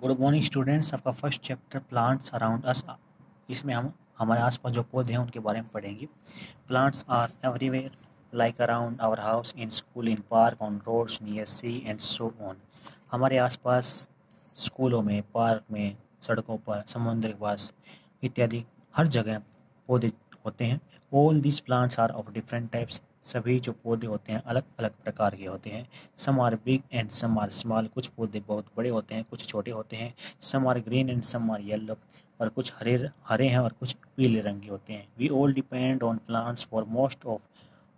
Good morning students. आपका first chapter plants around us. इसमें हम हमारे आसपास जो पौधे हैं उनके बारे में पढ़ेंगे। Plants are everywhere like around our house, in school, in park, on roads, near sea and so on. हमारे आसपास स्कूलों में, पार्क में, सड़कों पर, समुद्र के पास इत्यादि हर जगह पौधे होते हैं। All this plants are of different types. सभी जो पौधे होते हैं अलग अलग प्रकार के होते हैं। Some are big and some are small. कुछ पौधे बहुत बड़े होते हैं, कुछ छोटे होते हैं। Some are green and some are yellow. और कुछ हरे हरे हैं और कुछ पीले रंग के होते हैं। We all depend on plants for most of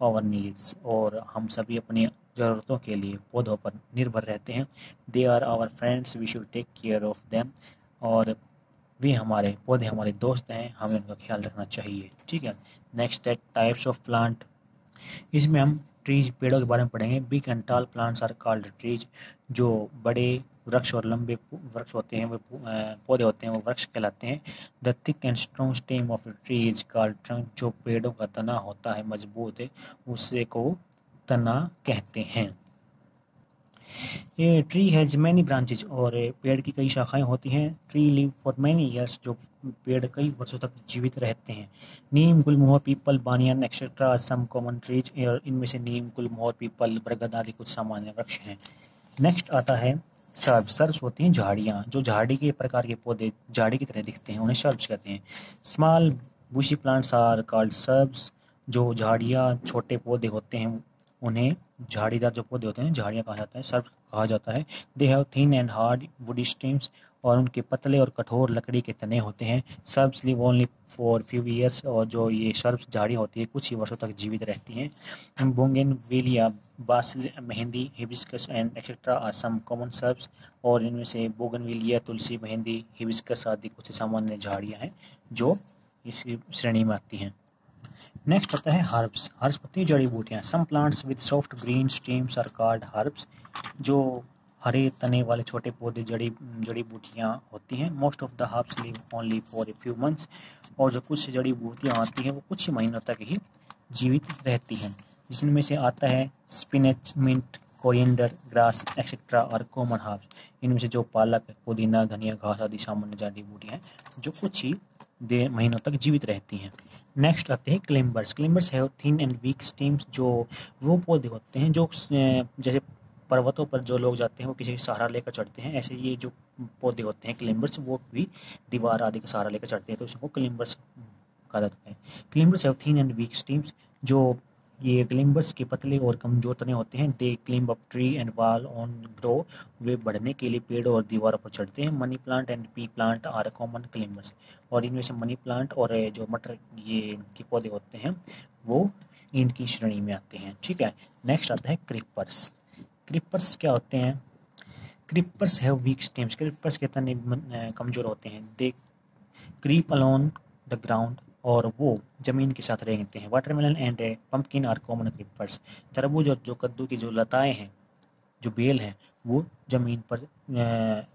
our needs. और हम सभी अपनी ज़रूरतों के लिए पौधों पर निर्भर रहते हैं। They are our friends, we should take care of them. और वे हमारे पौधे हमारे दोस्त हैं, हमें उनका ख्याल रखना चाहिए। ठीक है। नेक्स्ट है टाइप्स ऑफ प्लांट। इसमें हम ट्रीज, पेड़ों के बारे में पढ़ेंगे। Big and tall plants are called trees. जो बड़े वृक्ष और लंबे वृक्ष होते हैं, वो पौधे होते हैं, वो वृक्ष कहलाते हैं। The thick and strong stem of tree is called trunk. जो पेड़ों का तना होता है मजबूत है, उसे को तना कहते हैं। ये ट्री हैज मैनी ब्रांचेज। और पेड़ की कई शाखाएं होती हैं। Tree live for many years. जो पेड़ कई वर्षों तक जीवित रहते हैं। Neem, gulmohar, peepal, banyan etcetera some common trees. और इनमें से नीम, गुलमोहर, पीपल, बरगद आदि कुछ सामान्य वृक्ष हैं। नेक्स्ट आता है सर्ब्स। सर्ब्स होती हैं झाड़ियाँ। जो झाड़ी के प्रकार के पौधे झाड़ी की तरह दिखते हैं, उन्हें सर्ब्स कहते हैं। Small bushy plants are called shrubs. जो झाड़ियाँ, छोटे पौधे होते हैं, उन्हें झाड़ीदार जो पौधे होते हैं झाड़ियाँ कहा जाता है, सर्ब्स कहा जाता है। They have thin and hard woody stems. और उनके पतले और कठोर लकड़ी के तने होते हैं। Shrubs live only for few years. और जो ये सर्ब्स झाड़ी होती है कुछ ही वर्षों तक जीवित रहती हैं। Bougainvillea, basil, mehndi, hibiscus and etcetera are some common shrubs. और इनमें से बोगनवेलिया, तुलसी, मेहंदी, हिबिस्कस आदि कुछ सामान्य झाड़ियाँ हैं जो इस श्रेणी में आती हैं। नेक्स्ट आता है हर्ब्स। हर्ब्स होती हैं जड़ी बूटियाँ। Some plants with soft green stems are called herbs. जो हरे तने वाले छोटे पौधे जड़ी बूटियाँ होती हैं। Most of the herbs live only for a few months. और जो कुछ जड़ी बूटियाँ आती हैं वो कुछ ही महीनों तक ही जीवित रहती हैं। जिसमें से आता है spinach, mint, coriander, grass etcetera और कॉमन हर्ब्स। इनमें से जो पालक, पुदीना, धनिया, घास आदि सामान्य जड़ी बूटियाँ हैं जो कुछ ही महीनों तक जीवित रहती हैं। नेक्स्ट आते हैं क्लिम्बर्स। क्लिम्बर्स है थिन एंड वीक स्टेम्स। जो वो पौधे होते हैं जो जैसे पर्वतों पर जो लोग जाते हैं वो किसी सहारा लेकर चढ़ते हैं, ऐसे ये जो पौधे होते हैं क्लिम्बर्स, वो भी दीवार आदि का सहारा लेकर चढ़ते हैं, तो उसको क्लिम्बर्स कहा जाता है। Climbers have thin and weak stems. जो ये क्लिम्बर्स के पतले और कमजोर तने होते हैं। They climb up tree and wall on grow. वे बढ़ने के लिए पेड़ और दीवारों पर चढ़ते हैं। Money plant and pea plant are common climbers. और इनमें से मनी प्लांट और जो मटर ये के पौधे होते हैं वो इनकी श्रेणी में आते हैं। ठीक है। नेक्स्ट आता है क्रीपर्स। क्रीपर्स क्या होते हैं? Creepers have weak stems. क्रीपर्स के तने कमजोर होते हैं। They creep along the ground. और वो जमीन के साथ रेंगते हैं। Watermelon and pumpkin are common creepers. तरबूज और जो कद्दू की जो लताएं हैं, जो बेल हैं, वो जमीन पर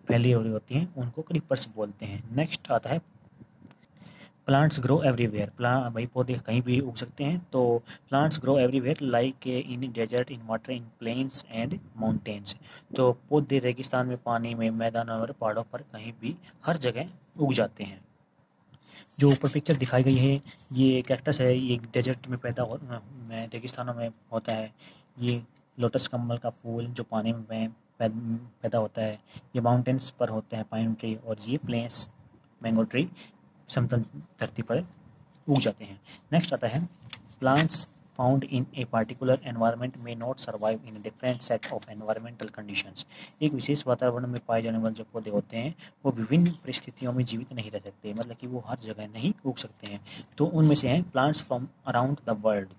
फैली हुई होती हैं, उनको क्रीपर्स बोलते हैं। नेक्स्ट आता है प्लांट्स ग्रो एवरीवेयर। भाई पौधे कहीं भी उग सकते हैं। तो plants grow everywhere like in desert, in water, in plains and mountains. तो पौधे रेगिस्तान में, पानी में, मैदानों और पहाड़ों पर कहीं भी हर जगह उग जाते हैं। जो ऊपर पिक्चर दिखाई गई है ये कैक्टस है। ये डेजर्ट में रेगिस्तानों में होता है। ये लोटस कमल का फूल जो पानी में पैदा होता है। ये माउंटेन्स पर होते हैं पाइन ट्री। और ये प्लेन्स मैंगो ट्री समतल धरती पर उग जाते हैं। नेक्स्ट आता है plants found in a particular environment में not survive in different set of environmental conditions. एक विशेष वातावरण में पाए जाने वाले जो पौधे होते हैं वो विभिन्न परिस्थितियों में जीवित नहीं रह सकते, मतलब कि वो हर जगह नहीं उग सकते हैं। तो उनमें से हैं plants from around the world.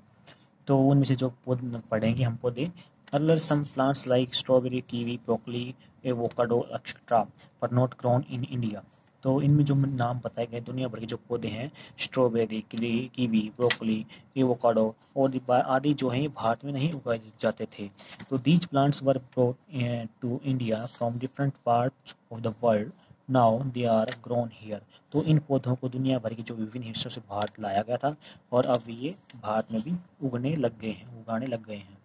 तो उनमें से जो पौधे पढ़ेंगे हम पौधे, अर्लर some plants like strawberry, kiwi, broccoli, avocado etcetera पर नॉट ग्रोन इन इंडिया। तो इनमें जो नाम बताए गए दुनिया भर के जो पौधे हैं, स्ट्रॉबेरी, कीवी, ब्रोकली, एवोकाडो और आदि जो हैं भारत में नहीं उगाए जाते थे। तो these plants were brought to India from different parts of the world. Now they are grown here. तो इन पौधों को दुनिया भर के जो विभिन्न हिस्सों से भारत लाया गया था और अब ये भारत में भी उगाने लग गए हैं।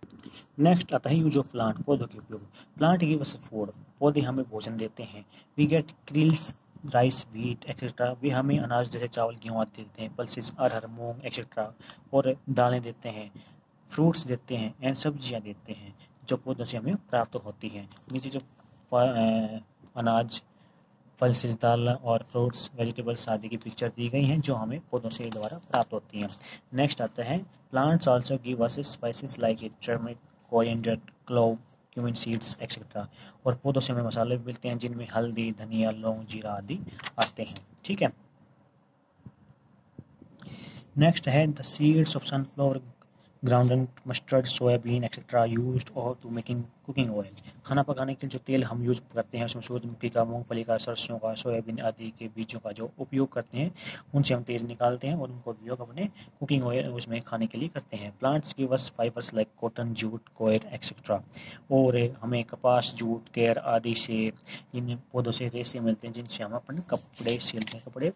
नेक्स्ट आता है यूज ऑफ प्लांट, पौधों के उपयोग। प्लांट गिव अस फूड, पौधे हमें भोजन देते हैं। We get krills, rice, wheat etcetera, वे हमें अनाज जैसे चावल गेहूँ आदि देते हैं। पल्सेस, अरहर, मूंग एक्सेट्रा, और दालें देते हैं। फ्रूट्स देते हैं एंड सब्जियां देते हैं जो पौधों से हमें प्राप्त होती हैं। नीचे जो अनाज, पल्सेस, दाल और फ्रूट्स, वेजिटेबल्स आदि की पिक्चर दी गई हैं जो हमें पौधों से द्वारा प्राप्त होती हैं। नेक्स्ट आता है plants also give us spices like turmeric, coriander, clove, cumin seeds etcetera, और पौधों से हमें मसाले भी मिलते हैं जिनमें हल्दी, धनिया, लौंग, जीरा आदि आते हैं। ठीक है। नेक्स्ट है the seeds of sunflower, groundnut, mustard, soybean etcetera used और टू मेकिंग कुकिंग ऑयल। खाना पकाने के लिए जो तेल हम यूज करते हैं उसमें सूरजमुखी का, मूंगफली का, सरसों का, सोयाबीन आदि के बीजों का जो उपयोग करते हैं उनसे हम तेल निकालते हैं और उनको उपयोग अपने कुकिंग ऑयल उसमें खाने के लिए करते हैं। Plants give us fibres like cotton, jute, coir etcetera, और हमें कपास, जूट, केयर आदि से, इन पौधों से रेशे मिलते हैं जिनसे हम अपने कपड़े सिलते हैं, कपड़े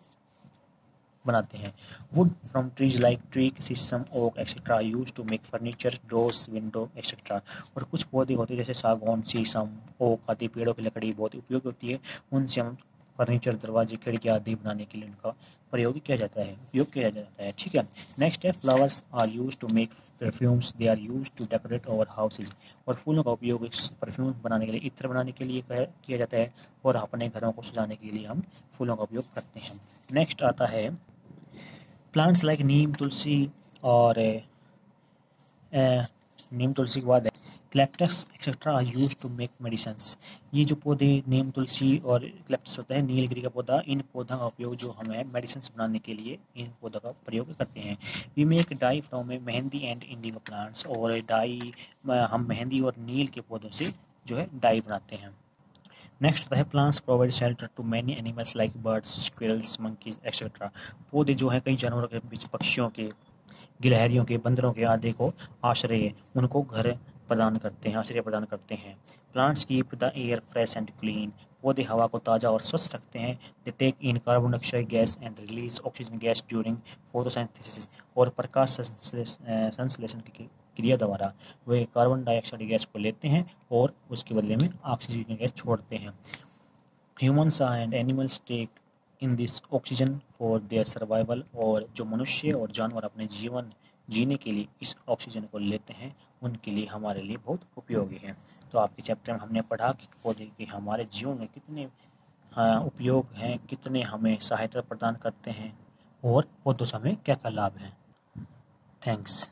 बनाते हैं। Wood from trees like tree, sheesham, oak etcetera use to make furniture, doors, window etcetera, और कुछ पौधे होते हैं जैसे सागौन, शीशम, ओक आदि पेड़ों की लकड़ी बहुत उपयोगी होती है, उनसे हम फर्नीचर, दरवाजे, खिड़कियाँ आदि बनाने के लिए उनका प्रयोग किया जाता है, उपयोग किया जाता है। ठीक है। नेक्स्ट है flowers are use to make perfumes, they are use to decorate our houses, और फूलों का उपयोग परफ्यूम बनाने के लिए, इत्र बनाने के लिए किया जाता है, और अपने घरों को सजाने के लिए हम फूलों का उपयोग करते हैं। नेक्स्ट आता है प्लांट्स लाइक नीम, तुलसी, और नीम तुलसी के बाद eucalyptus etcetera are use to make medicines. ये जो पौधे नीम, तुलसी और क्लेप्टस होता है, नीलगिरी का पौधा, इन पौधों का उपयोग जो हमें मेडिसिन बनाने के लिए इन पौधों का प्रयोग करते हैं। We make dye from a mehndi and indigo plants, और डाई हम मेहंदी और नील के पौधों से जो है डाई बनाते हैं। नेक्स्ट आता है plants provide shelter to many animals like birds, squirrels, monkeys etcetera. पौधे जो है कई जानवरों के बीच, पक्षियों के, गिलहरियों के, बंदरों के आदि को आश्रय, उनको घर प्रदान करते हैं, आश्रय प्रदान करते हैं। Plants keep the air fresh and clean, पौधे हवा को ताज़ा और स्वच्छ रखते हैं। They take in carbon dioxide gas and release oxygen gas during photosynthesis, और प्रकाश संश्लेषण की क्रिया द्वारा वे कार्बन डाइऑक्साइड गैस को लेते हैं और उसके बदले में ऑक्सीजन गैस छोड़ते हैं। Humans and animals take in this oxygen for their survival, और जो मनुष्य और जानवर अपने जीवन जीने के लिए इस ऑक्सीजन को लेते हैं उनके लिए हमारे लिए बहुत उपयोगी है। तो आपके चैप्टर में हमने पढ़ा कि पौधे के हमारे जीवन में कितने उपयोग हैं, कितने हमें सहायता प्रदान करते हैं, और पौधों से हमें क्या क्या लाभ हैं। थैंक्स।